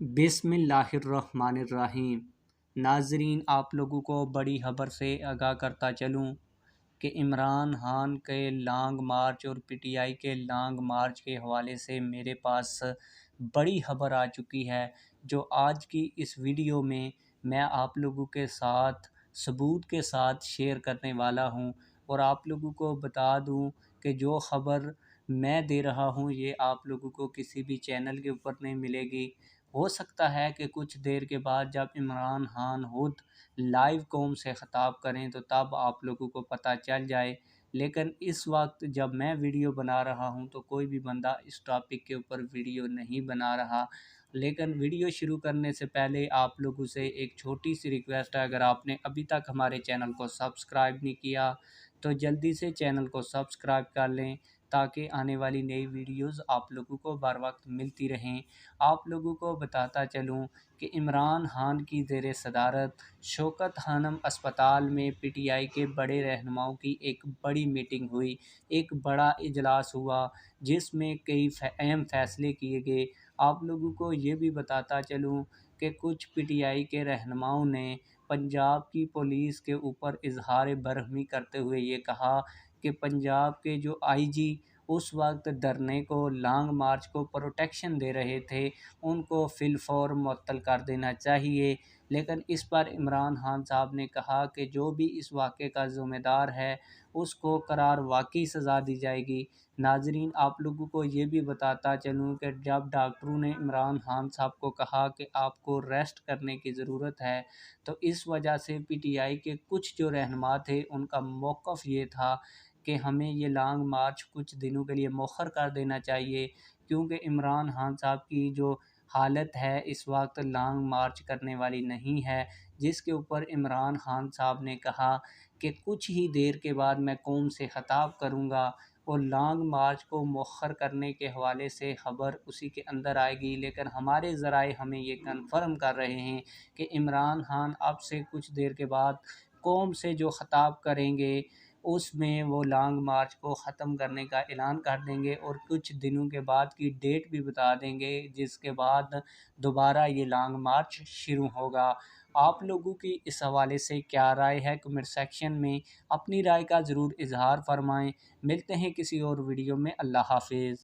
बिस्मिल्लाहिर्रहमानिर्रहीम। नाज़रीन, आप लोगों को बड़ी खबर से आगाह करता चलूँ कि इमरान खान के लॉन्ग मार्च और पीटीआई के लॉन्ग मार्च के हवाले से मेरे पास बड़ी खबर आ चुकी है, जो आज की इस वीडियो में मैं आप लोगों के साथ सबूत के साथ शेयर करने वाला हूं। और आप लोगों को बता दूं कि जो ख़बर मैं दे रहा हूं ये आप लोगों को किसी भी चैनल के ऊपर नहीं मिलेगी। हो सकता है कि कुछ देर के बाद जब इमरान खान खुद लाइव कौम से ख़िताब करें तो तब आप लोगों को पता चल जाए, लेकिन इस वक्त जब मैं वीडियो बना रहा हूं तो कोई भी बंदा इस टॉपिक के ऊपर वीडियो नहीं बना रहा। लेकिन वीडियो शुरू करने से पहले आप लोगों से एक छोटी सी रिक्वेस्ट है, अगर आपने अभी तक हमारे चैनल को सब्सक्राइब नहीं किया तो जल्दी से चैनल को सब्सक्राइब कर लें, ताकि आने वाली नई वीडियोज़ आप लोगों को बर वक्त मिलती रहें। आप लोगों को बताता चलूँ कि इमरान खान की ज़ेर सदारत शौकत खानम अस्पताल में पीटीआई के बड़े रहनुमाओं की एक बड़ी मीटिंग हुई, एक बड़ा इजलास हुआ जिसमें कई अहम फ़ैसले किए गए। आप लोगों को ये भी बताता चलूँ कि कुछ पीटीआई के रहनुमाओं ने पंजाब की पुलिस के ऊपर इजहार बरहमी करते हुए ये कहा कि पंजाब के जो आईजी उस वक्त धरने को, लॉन्ग मार्च को प्रोटेक्शन दे रहे थे, उनको फ़िलफ़ौर मुअत्तल कर देना चाहिए। लेकिन इस पर इमरान खान साहब ने कहा कि जो भी इस वाक़े का ज़िम्मेदार है उसको करार वाक़ई सज़ा दी जाएगी। नाज़रीन, आप लोगों को ये भी बताता चलूँ कि जब डॉक्टरों ने इमरान खान साहब को कहा कि आपको रेस्ट करने की ज़रूरत है, तो इस वजह से पीटीआई के कुछ जो रहनुमा थे उनका मौक़िफ़ ये था कि हमें ये लॉन्ग मार्च कुछ दिनों के लिए मौखर कर देना चाहिए, क्योंकि इमरान खान साहब की जो हालत है इस वक्त लॉन्ग मार्च करने वाली नहीं है। जिसके ऊपर इमरान खान साहब ने कहा कि कुछ ही देर के बाद मैं कौम से ख़िताब करूँगा और लॉन्ग मार्च को मौखर करने के हवाले से ख़बर उसी के अंदर आएगी। लेकिन हमारे ज़राए हमें ये कन्फर्म कर रहे हैं कि इमरान खान अब से कुछ देर के बाद कौम से जो ख़िताब करेंगे उसमें वो लॉन्ग मार्च को ख़त्म करने का ऐलान कर देंगे और कुछ दिनों के बाद की डेट भी बता देंगे, जिसके बाद दोबारा ये लॉन्ग मार्च शुरू होगा। आप लोगों की इस हवाले से क्या राय है? कमेंट सेक्शन में अपनी राय का ज़रूर इज़हार फरमाएँ। मिलते हैं किसी और वीडियो में। अल्लाह हाफ़िज़।